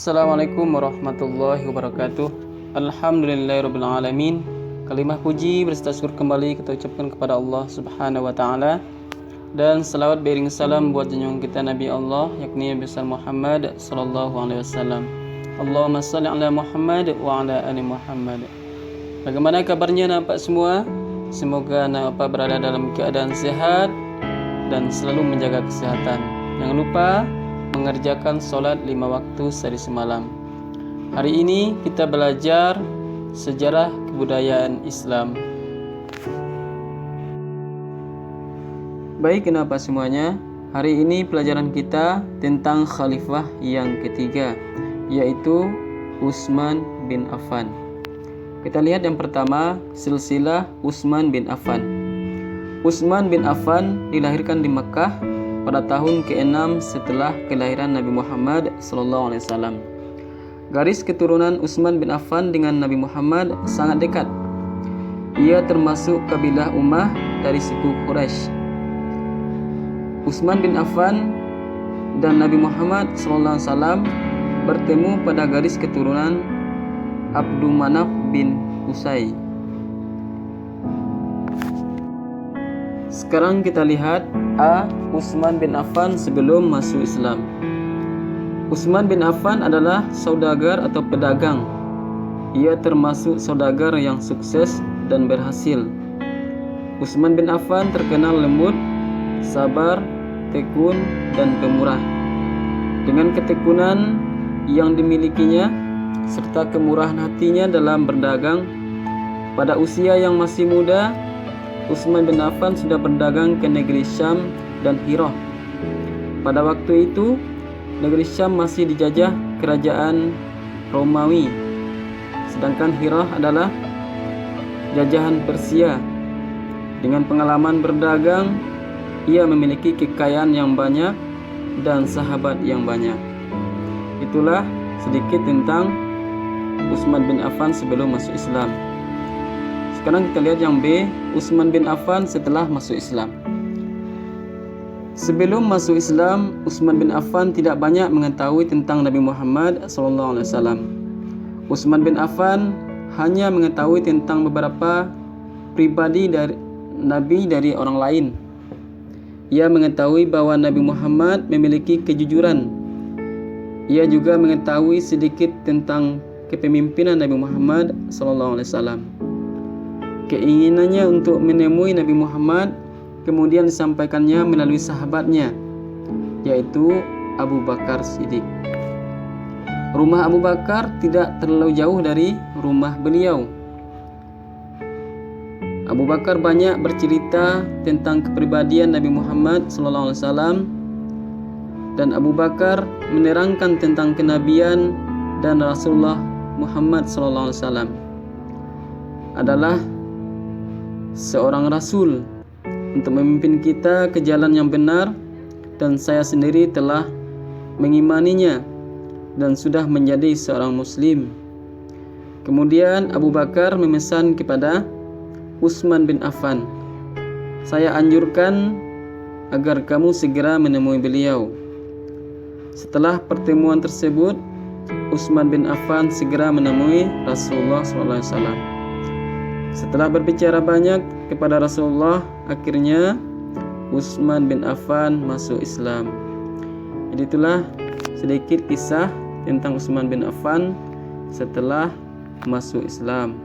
Assalamualaikum warahmatullahi wabarakatuh. Alhamdulillahirabbil alamin. Kalimah puji berserta syukur kembali kita ucapkan kepada Allah Subhanahu wa taala, dan selawat beriring salam buat junjungan kita Nabi Allah yakni Nabi besar Muhammad sallallahu alaihi wasallam. Allahumma shalli ala Muhammad wa ala ali Muhammad. Bagaimana kabarnya Napak semua? Semoga Napak berada dalam keadaan sehat dan selalu menjaga kesehatan. Jangan lupa mengerjakan sholat 5 waktu sehari semalam. Hari ini kita belajar sejarah kebudayaan Islam. Baik, kenapa semuanya? Hari ini pelajaran kita tentang khalifah yang ketiga, yaitu Utsman bin Affan. Kita lihat yang pertama, silsilah Utsman bin Affan. Utsman bin Affan dilahirkan di Makkah pada tahun ke-6 setelah kelahiran Nabi Muhammad SAW. Garis keturunan Utsman bin Affan dengan Nabi Muhammad sangat dekat. Ia termasuk kabilah Umayyah dari suku Quraisy. Utsman bin Affan dan Nabi Muhammad SAW bertemu pada garis keturunan Abdul Manaf bin Qusay. Sekarang kita lihat Utsman bin Affan sebelum masuk Islam. Utsman bin Affan adalah saudagar atau pedagang. Ia termasuk saudagar yang sukses dan berhasil. Utsman bin Affan terkenal lembut, sabar, tekun, dan pemurah. Dengan ketekunan yang dimilikinya serta kemurahan hatinya dalam berdagang, pada usia yang masih muda, Utsman bin Affan sudah berdagang ke negeri Syam dan Hirah. Pada waktu itu, negeri Syam masih dijajah kerajaan Romawi, sedangkan Hirah adalah jajahan Persia. Dengan pengalaman berdagang, ia memiliki kekayaan yang banyak dan sahabat yang banyak. Itulah sedikit tentang Utsman bin Affan sebelum masuk Islam. Sekarang kita lihat yang B, Utsman bin Affan setelah masuk Islam. Sebelum masuk Islam, Utsman bin Affan tidak banyak mengetahui tentang Nabi Muhammad SAW. Utsman bin Affan hanya mengetahui tentang beberapa pribadi dari Nabi dari orang lain. Ia mengetahui bahwa Nabi Muhammad memiliki kejujuran. Ia juga mengetahui sedikit tentang kepemimpinan Nabi Muhammad SAW. Keinginannya untuk menemui Nabi Muhammad kemudian disampaikannya melalui sahabatnya, yaitu Abu Bakar Siddiq. Rumah Abu Bakar tidak terlalu jauh dari rumah beliau. Abu Bakar banyak bercerita tentang kepribadian Nabi Muhammad SAW, dan Abu Bakar menerangkan tentang kenabian dan Rasulullah Muhammad SAW adalah seorang rasul untuk memimpin kita ke jalan yang benar, dan saya sendiri telah mengimaninya dan sudah menjadi seorang muslim. Kemudian Abu Bakar memesan kepada Utsman bin Affan, saya anjurkan agar kamu segera menemui beliau. Setelah pertemuan tersebut, Utsman bin Affan segera menemui Rasulullah SAW. Setelah berbicara banyak kepada Rasulullah, akhirnya Utsman bin Affan masuk Islam. Jadi itulah sedikit kisah tentang Utsman bin Affan setelah masuk Islam.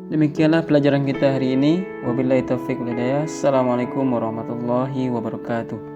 Demikianlah pelajaran kita hari ini. Wabillahi taufiq wal hidayah. Assalamualaikum warahmatullahi wabarakatuh.